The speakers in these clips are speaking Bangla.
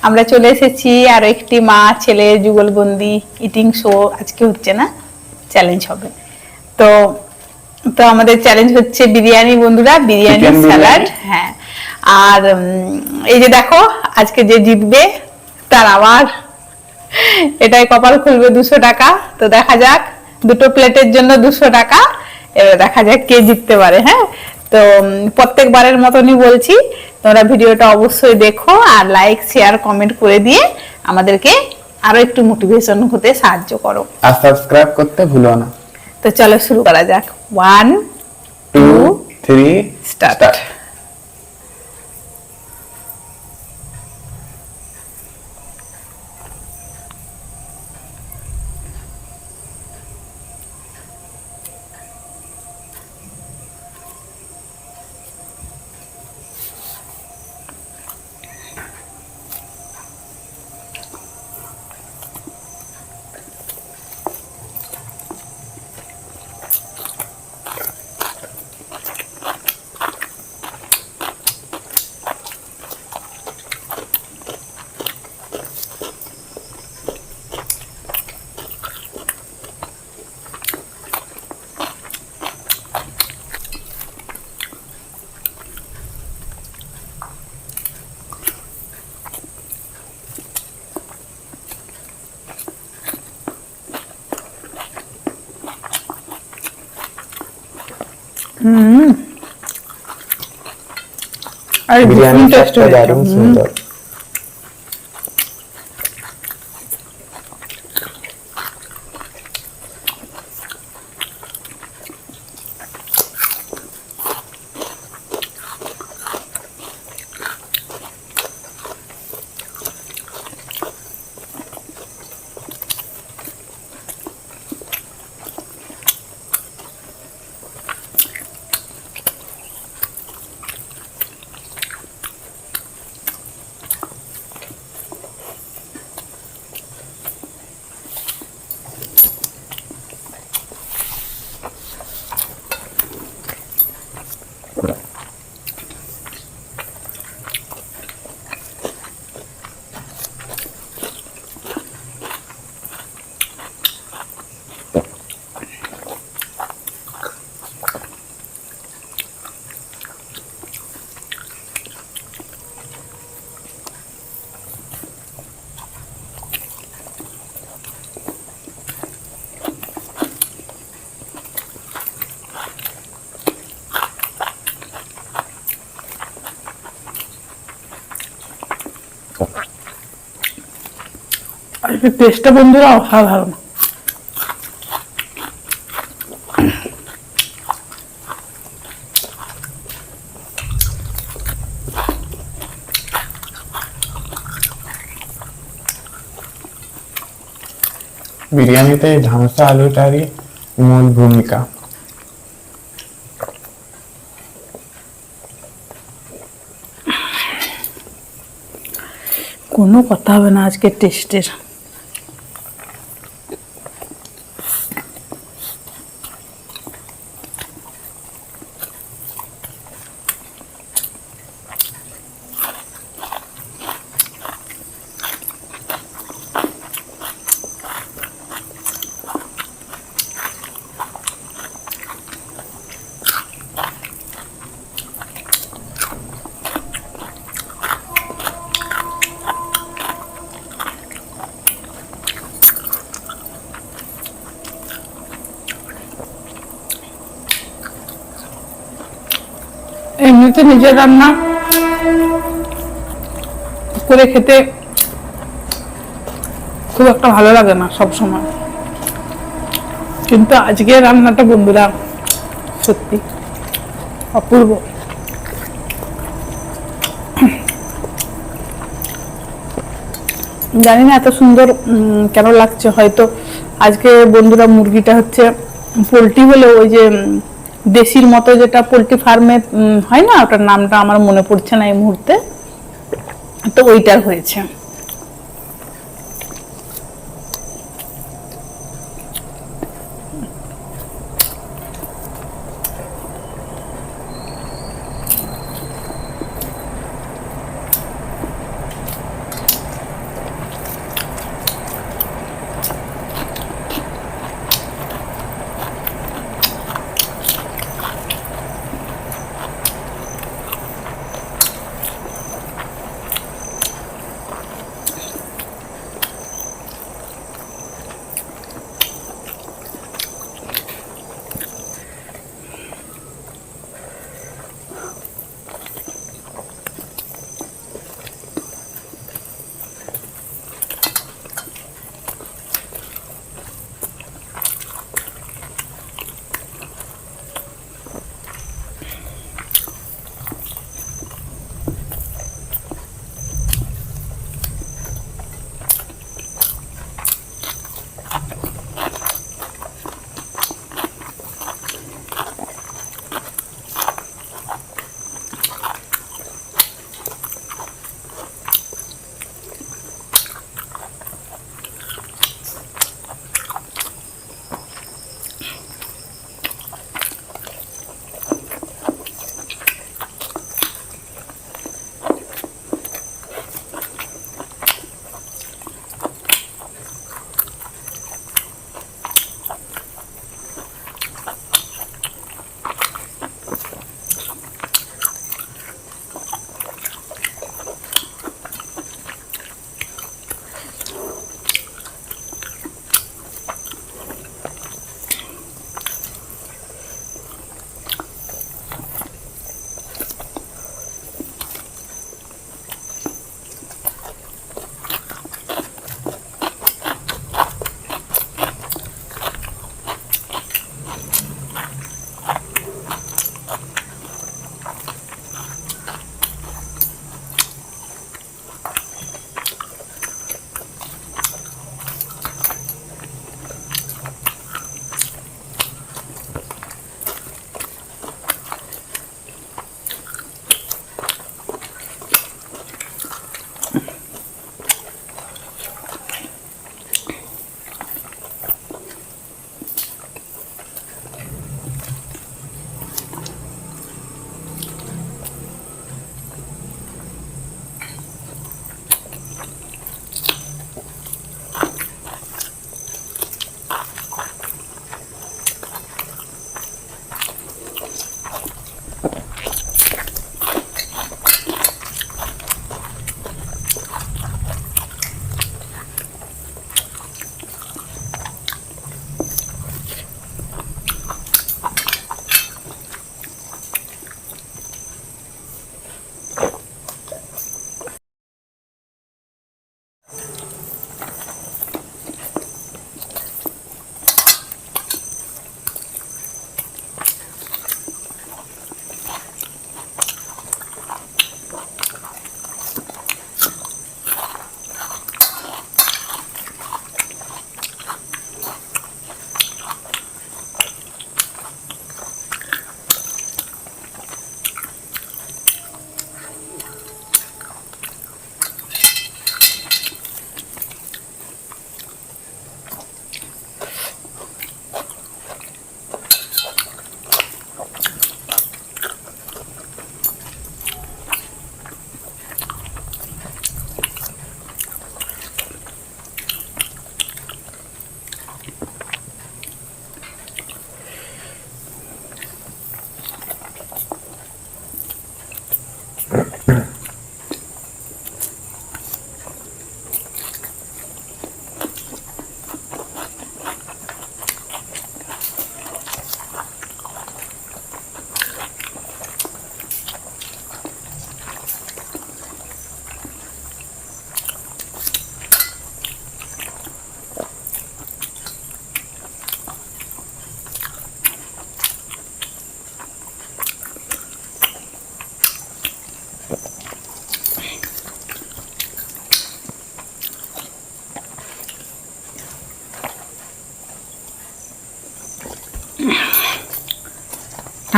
আমরা চলে এসেছি আরো একটি মা ছেলে যুগলবন্দি ইটিং শো আজকে হচ্ছে না, চ্যালেঞ্জ হবে। তো তো আমাদের চ্যালেঞ্জ হচ্ছে বিরিয়ানি বন্ধুরা, বিরিয়ানি স্যালাড। হ্যাঁ, আর এই যে দেখো আজকে যে জিতবে তার আবার এটাই কপাল খুলবে 200 টাকা। তো দেখা যাক, দুটো প্লেটের জন্য 200 টাকা, এবার দেখা যাক কে জিততে পারে। হ্যাঁ, তো প্রত্যেকবারের মতনই বলছি, তোমরা ভিডিওটা অবশ্যই দেখো আর লাইক শেয়ার কমেন্ট করে দিয়ে আমাদেরকে আরো একটু মোটিভেশন হতে সাহায্য করো, আর সাবস্ক্রাইব করতে ভুলো না। তো চলো শুরু করা যাক। 1 2 3 স্টার্ট। আর বিরিয়ানি টেস্টটা দারুণ সুন্দর। টেস্টটা বন্ধুরা অসাধারণ। বিরিয়ানিতে ঝামসা আলুটারই মূল ভূমিকা। কোনো কথা হবে না আজকে টেস্টের। এমনিতে নিজের রান্না করে খেতে খুব একটা ভালো লাগে না সব সময়, কিন্তু আজকে রান্নাটা বন্ধুরা সত্যি অপূর্ব। জানি না এত সুন্দর কেন লাগছে, হয়তো আজকে বন্ধুরা মুরগিটা হচ্ছে পোলট্রি হলেও ওই যে দেশির মতো যেটা পোলট্রি ফার্মে হয় না, ওটার নামটা আমার মনে পড়ছে না এই মুহূর্তে, তো ওইটার হয়েছে।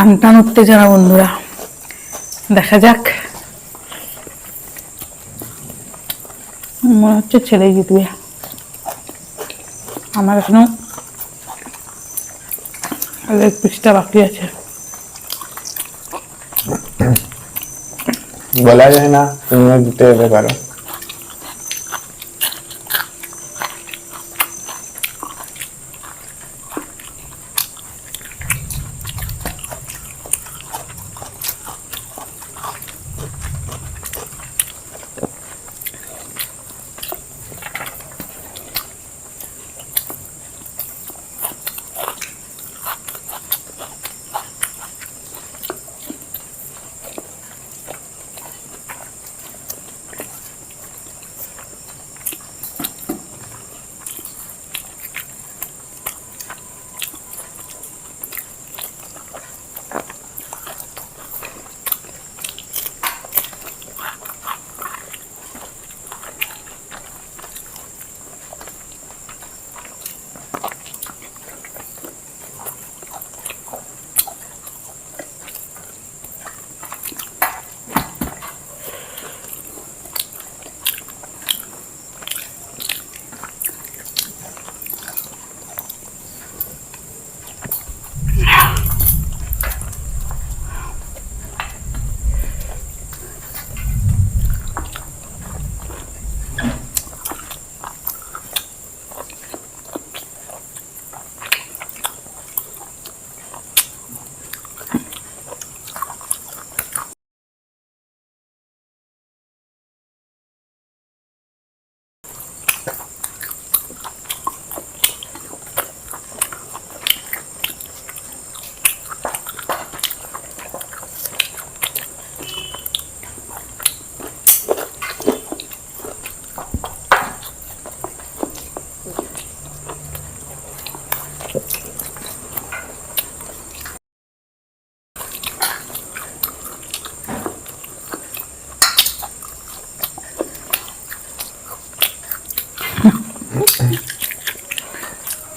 টান টান উত্তেজনা বন্ধুরা, দেখা যাক। মনে হচ্ছে ছেলে জিতবে। আমার এখনো লেগ পিসটা বাকি আছে। বলা যায় না, তুমিও জিতে যেতে পারো।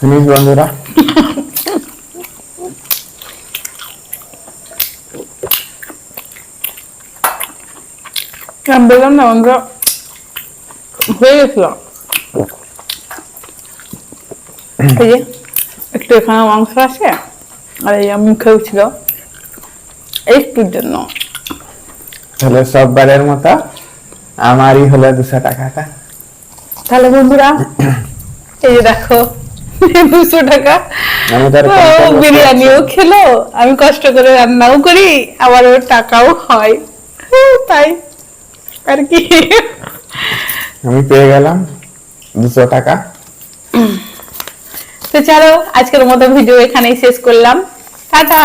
ফিনিশ বন্ধুরা। আমি বললাম না বন্ধুরা, হয়ে গেছিল। এই যে একটু এখানে মাংস আছে, আর এই মুখেও ছিল, একটুর জন্য। তাহলে সববারের মতো আমারই হলো 200 টাকাটা। তাহলে বন্ধুরা এই যে দেখো 200 টাকা। আমি তার ও বিরিয়ানিও খেলো, আমি কষ্ট করে রান্নাও করি, আবার ওর টাকাও হয়, তাই আর কি। আমি পেয়ে গেলাম 200 টাকা। তো চলো আজকের মতো ভিডিও এখানেই শেষ করলাম। টাটা।